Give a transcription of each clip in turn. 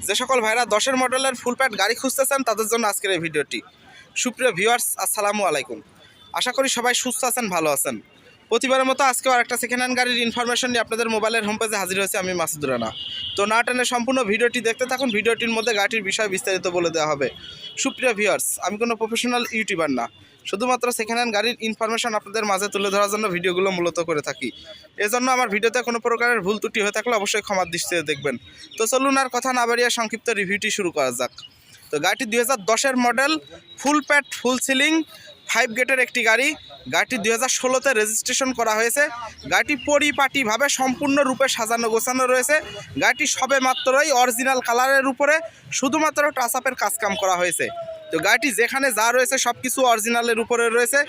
যে সকল ভাইরা 10-এর মডেলের ফুল প্যাড গাড়ি খুঁজতেছেন তাদের জন্য আজকের এই ভিডিওটি। সুপ্রিয় ভিউয়ার্স, আসসালামু আলাইকুম। আশা করি সবাই সুস্থ আছেন, ভালো আছেন। প্রতিবারের মতো আজকেও আরেকটা সেকেন্ড হ্যান্ড গাড়ির ইনফরমেশন নিয়ে আপনাদের মোবাইলের হোম পেজে হাজির হয়েছে আমি মাসুদ রানা। তো না টেনে সম্পূর্ণ ভিডিওটি দেখতে থাকুন। ভিডিওটির মধ্যে গাড়িটির বিষয় বিস্তারিত বলে দেওয়া হবে। সুপ্রিয় ভিউয়ার্স, আমি কোনো প্রফেশনাল ইউটিউবার না, শুধুমাত্র সেকেন্ড হ্যান্ড গাড়ির ইনফরমেশন আপনাদের মাঝে তুলে ধরার জন্য ভিডিওগুলো মূলত করে থাকি। এজন্য আমার ভিডিওতে কোনো প্রকারের ভুল ত্রুটি হয়ে থাকলে অবশ্যই ক্ষমার দৃষ্টিতে দেখবেন। তো চলুন আর কথা না বাড়িয়ে সংক্ষিপ্ত রিভিউটি শুরু করা যাক। তো গাড়িটি 2010-এর model, full pad full ceiling 5 গেটের একটি গাড়ি। গাড়িটি 2016-তে রেজিস্ট্রেশন করা হয়েছে। গাড়িটি পরিপাটিভাবে সম্পূর্ণরূপে সাজানো গোছানো রয়েছে। গাড়িটি সবে মাত্রই অরিজিনাল কালারের উপরে শুধুমাত্র টাচ আপের কাজকাম করা হয়েছে। তো গাড়িটি যেখানে যা রয়েছে সব কিছু অরিজিনালের উপরে রয়েছে।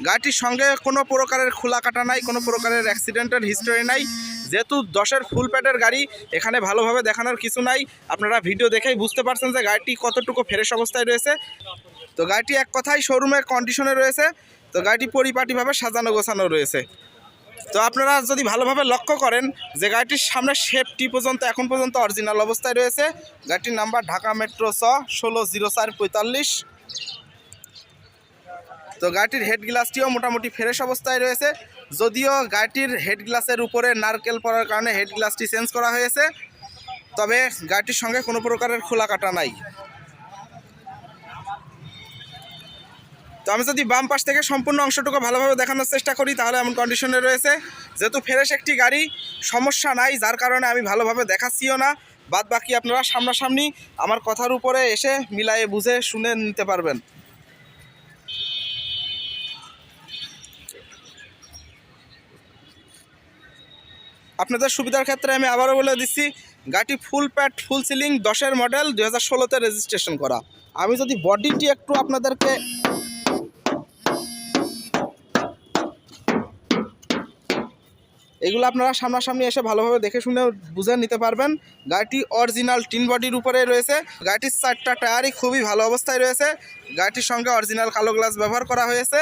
গাড়িটির সঙ্গে কোনো প্রকারের খোলা কাটা নাই, কোনো প্রকারের অ্যাক্সিডেন্টের হিস্টোরি নাই। যেহেতু 10-এর ফুল প্যাডের গাড়ি, এখানে ভালোভাবে দেখানোর কিছু নাই। আপনারা ভিডিও দেখেই বুঝতে পারছেন যে গাড়িটি কতটুকু ফ্রেশ অবস্থায় রয়েছে। তো গাড়িটি এক কথায় শোরুমের কন্ডিশনে রয়েছে। তো গাড়িটি পরিপাটিভাবে সাজানো গোছানো রয়েছে। তো আপনারা যদি ভালোভাবে লক্ষ্য করেন যে গাড়িটির সামনে শেপটি পর্যন্ত এখন পর্যন্ত অরিজিনাল অবস্থায় রয়েছে। গাড়িটির নাম্বার ঢাকা মেট্রো 160445। তো গাড়িটির হেড গ্লাসটিও মোটামুটি ফ্রেশ অবস্থায় রয়েছে, যদিও গাড়িটির হেড গ্লাসের উপরে নারকেল পড়ার কারণে হেড গ্লাসটি চেঞ্জ করা হয়েছে। তবে গাড়িটির সঙ্গে কোনো প্রকারের খোলা কাটা নাই। তো আমি যদি বাম পাশ থেকে সম্পূর্ণ অংশটুকু ভালোভাবে দেখানোর চেষ্টা করি তাহলে এমন কন্ডিশনে রয়েছে। যেহেতু ফ্রেশ একটি গাড়ি, সমস্যা নাই, যার কারণে আমি ভালোভাবে দেখাচ্ছিও না। বাদ বাকি আপনারা সামনাসামনি আমার কথার উপরে এসে মিলায়ে বুঝে শুনে নিতে পারবেন। আপনাদের সুবিধার ক্ষেত্রে আমি আবারও বলে দিচ্ছি, গাড়িটি ফুল প্যাড ফুল সিলিং 10-এর মডেল, 2016-তে রেজিস্ট্রেশন করা। আমি যদি বডিটি একটু আপনাদেরকে এগুলো আপনারা সামনাসামনি এসে ভালোভাবে দেখে শুনে বুঝে নিতে পারবেন। গাড়িটি অরিজিনাল টিন বডির উপরে রয়েছে। গাড়িটির 4টা টায়ারই খুবই ভালো অবস্থায় রয়েছে। গাড়িটির সঙ্গে অরিজিনাল কালো গ্লাস ব্যবহার করা হয়েছে।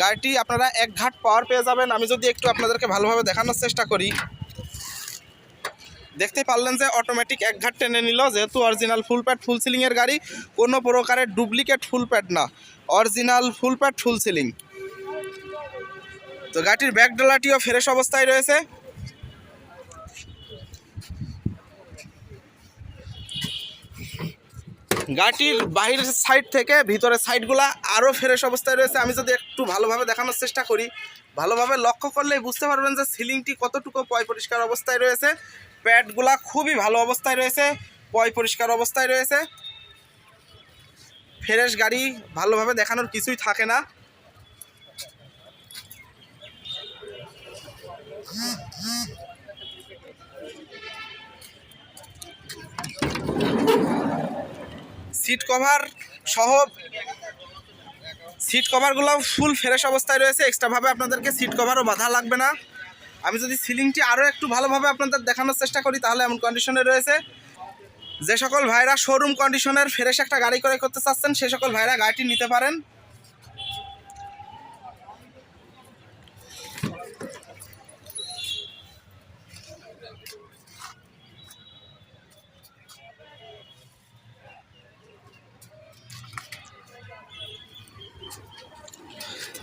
গাড়িটি আপনারা এক ঘাট পাওয়ার পেয়ে যাবেন। আমি যদি একটু আপনাদেরকে ভালোভাবে দেখানোর চেষ্টা করি, দেখতে পারলেন যে অটোমেটিক এক ঘাট টেনে নিল। যেহেতু অরিজিনাল ফুল প্যাড ফুল সিলিংয়ের গাড়ি, কোনো প্রকারের ডুপ্লিকেট ফুল প্যাড না, অরিজিনাল ফুল প্যাড ফুল সিলিং। তো গাড়িটির ব্যাক ডালাটিও ফ্রেশ অবস্থায় রয়েছে। গাড়িটির বাহিরের সাইড থেকে ভিতরের সাইডগুলা আরও ফ্রেশ অবস্থায় রয়েছে। আমি যদি একটু ভালোভাবে দেখানোর চেষ্টা করি, ভালোভাবে লক্ষ্য করলেই বুঝতে পারবেন যে সিলিংটি কতটুকু পয় পরিষ্কার অবস্থায় রয়েছে। প্যাডগুলা খুবই ভালো অবস্থায় রয়েছে, পয় পরিষ্কার অবস্থায় রয়েছে। ফ্রেশ গাড়ি, ভালোভাবে দেখানোর কিছুই থাকে না। সিট কভার সহ সিট কভারগুলো ফুল ফ্রেশ অবস্থায় রয়েছে। এক্সট্রাভাবে আপনাদেরকে সিট কভারও বাঁধা লাগবে না। আমি যদি সিলিংটি আরও একটু ভালোভাবে আপনাদের দেখানোর চেষ্টা করি তাহলে এমন কন্ডিশনে রয়েছে। যে সকল ভাইরা শোরুম কন্ডিশনের ফ্রেশ একটা গাড়ি ক্রয় করতে চাচ্ছেন সে সকল ভাইরা গাড়িটি নিতে পারেন।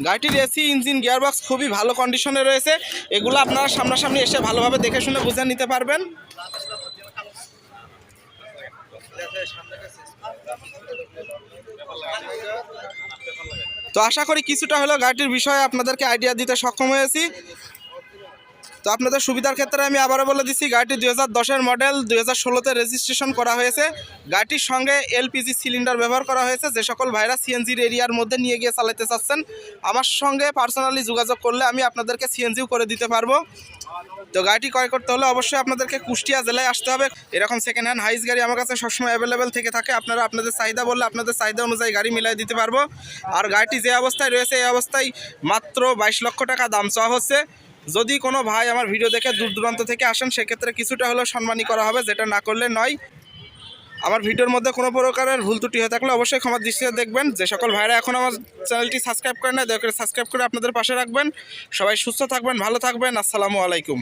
গাড়িটির এসি, ইঞ্জিন, গিয়ারবক্স খুবই ভালো কন্ডিশনে রয়েছে। এগুলো আপনারা সামনাসামনি এসে ভালোভাবে দেখে শুনে বুঝে নিতে পারবেন। তো আশা করি কিছুটা হলেও গাড়িটির বিষয়ে আপনাদেরকে আইডিয়া দিতে সক্ষম হয়েছি। তো আপনাদের সুবিধার ক্ষেত্রে আমি আবারও বলে দিচ্ছি, গাড়িটি 2010-এর মডেল, 2016-তে রেজিস্ট্রেশন করা হয়েছে। গাড়িটির সঙ্গে এলপিজি সিলিন্ডার ব্যবহার করা হয়েছে। যে সকল ভাইরা সিএনজির এরিয়ার মধ্যে নিয়ে গিয়ে চালাতে চাচ্ছেন আমার সঙ্গে পার্সোনালি যোগাযোগ করলে আমি আপনাদেরকে সিএনজিও করে দিতে পারবো। তো গাড়িটি ক্রয় করতে হলে অবশ্যই আপনাদেরকে কুষ্টিয়া জেলায় আসতে হবে। এরকম সেকেন্ড হ্যান্ড হাইস গাড়ি আমার কাছে সবসময় অ্যাভেলেবেল থেকে থাকে। আপনারা আপনাদের চাহিদা বললে আপনাদের চাহিদা অনুযায়ী গাড়ি মিলাই দিতে পারবো। আর গাড়িটি যে অবস্থায় রয়েছে এই অবস্থায় মাত্র 22 লক্ষ টাকা দাম চাওয়া হচ্ছে। যদি কোনো ভাই আমার ভিডিও দেখে দূর দূরান্ত থেকে আসেন সেক্ষেত্রে কিছুটা হলেও সম্মানী করা হবে, যেটা না করলে নয়। আমার ভিডিওর মধ্যে কোনো প্রকারের ভুল ত্রুটি হয়ে থাকলে অবশ্যই ক্ষমার দৃষ্টিতে দেখবেন। যে সকল ভাইরা এখন আমার চ্যানেলটি সাবস্ক্রাইব করেন না, দয়া করে সাবস্ক্রাইব করে আপনাদের পাশে রাখবেন। সবাই সুস্থ থাকবেন, ভালো থাকবেন। আসসালামু আলাইকুম।